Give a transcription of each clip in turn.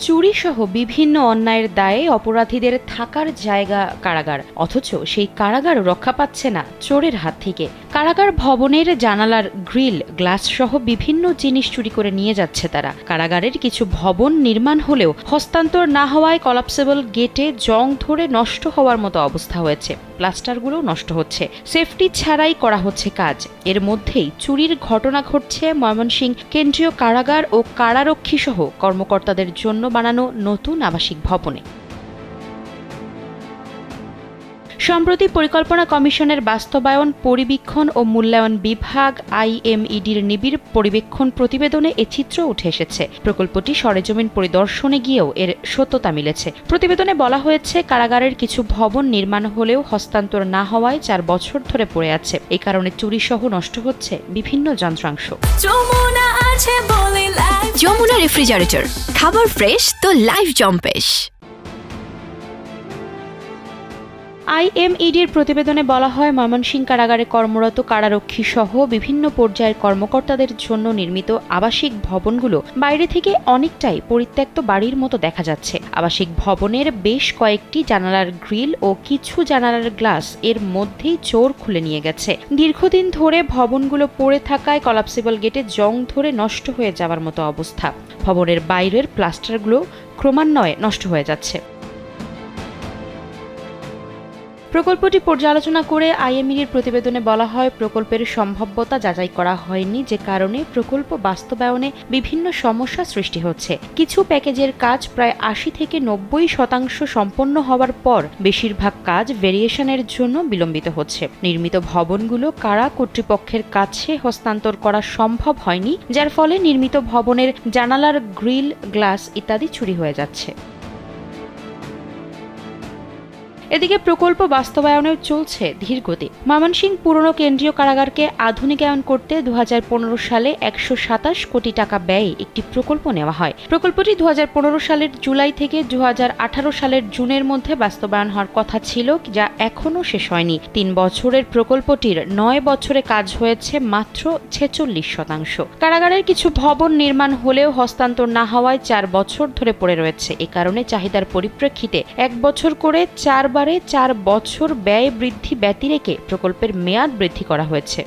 চুরি সহ বিভিন্ন অন্যায়ের দায়ে অপরাধীদের থাকার জায়গা কারাগার, অথচ সেই কারাগার রক্ষা পাচ্ছে না চোরের হাত থেকে। কারাগার ভবনের জানালার গ্রিল, গ্লাস সহ বিভিন্ন জিনিস চুরি করে নিয়ে যাচ্ছে তারা। কারাগারের কিছু ভবন নির্মাণ হলেও হস্তান্তর না হওয়ায় কলাপসেবল গেটে জং ধরে নষ্ট হওয়ার মতো অবস্থা হয়েছে। প্লাস্টারগুলো নষ্ট হচ্ছে, সেফটি ছাড়াই করা হচ্ছে কাজ। এর মধ্যেই চুরির ঘটনা ঘটছে ময়মনসিংহ কেন্দ্রীয় কারাগার ও কারারক্ষী সহ কর্মকর্তাদের জন্য বানানো নতুন আবাসিক ভবনে। সম্প্রতি পরিকল্পনা কমিশনের বাস্তবায়ন, পরিবীক্ষণ ও মূল্যায়ন বিভাগ IMEDর নিবিড় পরিবীক্ষণ প্রতিবেদনে এ চিত্র উঠে এসেছে। প্রকল্পটি সরেজমিন পরিদর্শনে গিয়েও এর সত্যতা মিলেছে। প্রতিবেদনে বলা হয়েছে, কারাগারের কিছু ভবন নির্মাণ হলেও হস্তান্তর না হওয়ায় 4 বছর ধরে পড়ে আছে। এই কারণে চুরি সহ নষ্ট হচ্ছে বিভিন্ন যন্ত্রাংশ। যমুনা রেফ্রিজারেটর, খাবার ফ্রেশ তো লাইফ জম্পেশ। IMEDর প্রতিবেদনে বলা হয়, ময়মনসিংহ কারাগারে কর্মরত কারারক্ষী সহ বিভিন্ন পর্যায়ের কর্মকর্তাদের জন্য নির্মিত আবাসিক ভবনগুলো বাইরে থেকে অনেকটাই পরিত্যক্ত বাড়ির মতো দেখা যাচ্ছে। আবাসিক ভবনের বেশ কয়েকটি জানালার গ্রিল ও কিছু জানালার গ্লাস এর মধ্যেই চোর খুলে নিয়ে গেছে। দীর্ঘদিন ধরে ভবনগুলো পড়ে থাকায় কলাপসিবল গেটে জং ধরে নষ্ট হয়ে যাওয়ার মতো অবস্থা। ভবনের বাইরের প্লাস্টারগুলো ক্রমান্বয়ে নষ্ট হয়ে যাচ্ছে। প্রকল্পটি পর্যালোচনা করে IMEDর প্রতিবেদনে বলা হয়, প্রকল্পের সম্ভাব্যতা যাচাই করা হয়নি, যে কারণে প্রকল্প বাস্তবায়নে বিভিন্ন সমস্যা সৃষ্টি হচ্ছে। কিছু প্যাকেজের কাজ প্রায় 80 থেকে 90% সম্পন্ন হওয়ার পর বেশিরভাগ কাজ ভেরিয়েশনের জন্য বিলম্বিত হচ্ছে। নির্মিত ভবনগুলো কারা কর্তৃপক্ষের কাছে হস্তান্তর করা সম্ভব হয়নি, যার ফলে নির্মিত ভবনের জানালার গ্রিল, গ্লাস ইত্যাদি চুরি হয়ে যাচ্ছে। এদিকে প্রকল্প বাস্তবায়নেও চলছে ধীরগতি। ময়মনসিংহ পুরনো কেন্দ্রীয় কারাগারকে আধুনিকায়ন করতে 2015 সালে 127 কোটি টাকা ব্যয়ে একটি প্রকল্প নেওয়া হয়। প্রকল্পটি 2015 সালের জুলাই থেকে 2018 সালের জুনের মধ্যে বাস্তবায়ন হওয়ার কথা ছিল, যা এখনও শেষ হয়নি। 3 বছরের প্রকল্পটির 9 বছরে কাজ হয়েছে মাত্র 46%। কারাগারের কিছু ভবন নির্মাণ হলেও হস্তান্তর না হওয়ায় 4 বছর ধরে পড়ে রয়েছে। এ কারণে চাহিদার পরিপ্রেক্ষিতে 1 বছর করে 4 বছর ব্যয় বৃদ্ধি ব্যতি রেখে প্রকল্পের মেয়াদ বৃদ্ধি করা হয়েছে।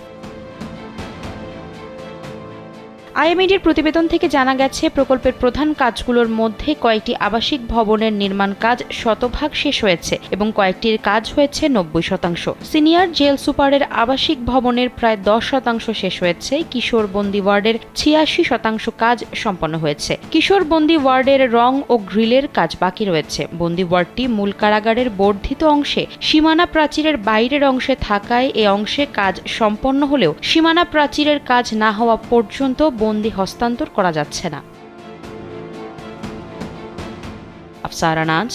IMEDর প্রতিবেদন থেকে জানা গেছে, প্রকল্পের প্রধান কাজগুলোর মধ্যে কয়েকটি আবাসিক ভবনের নির্মাণ কাজ 100% শেষ হয়েছে এবং কয়েকটির কাজ হয়েছে 90%। সিনিয়র জেল সুপারের আবাসিক ভবনের প্রায় 10% শেষ হয়েছে। কিশোর বন্দি ওয়ার্ডের 86% কাজ সম্পন্ন হয়েছে। কিশোর বন্দি ওয়ার্ডের রং ও গ্রিলের কাজ বাকি রয়েছে। বন্দি ওয়ার্ডটি মূল কারাগারের বর্ধিত অংশে সীমানা প্রাচীরের বাইরের অংশে থাকায় এ অংশে কাজ সম্পন্ন হলেও সীমানা প্রাচীরের কাজ না হওয়া পর্যন্ত বন্দি হস্তান্তর করা যাচ্ছে না। আফসারা নাজ,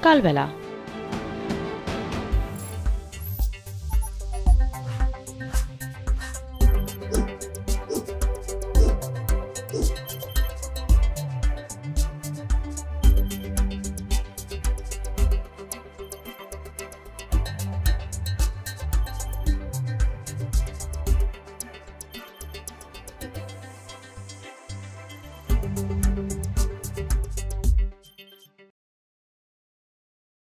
কালবেলা।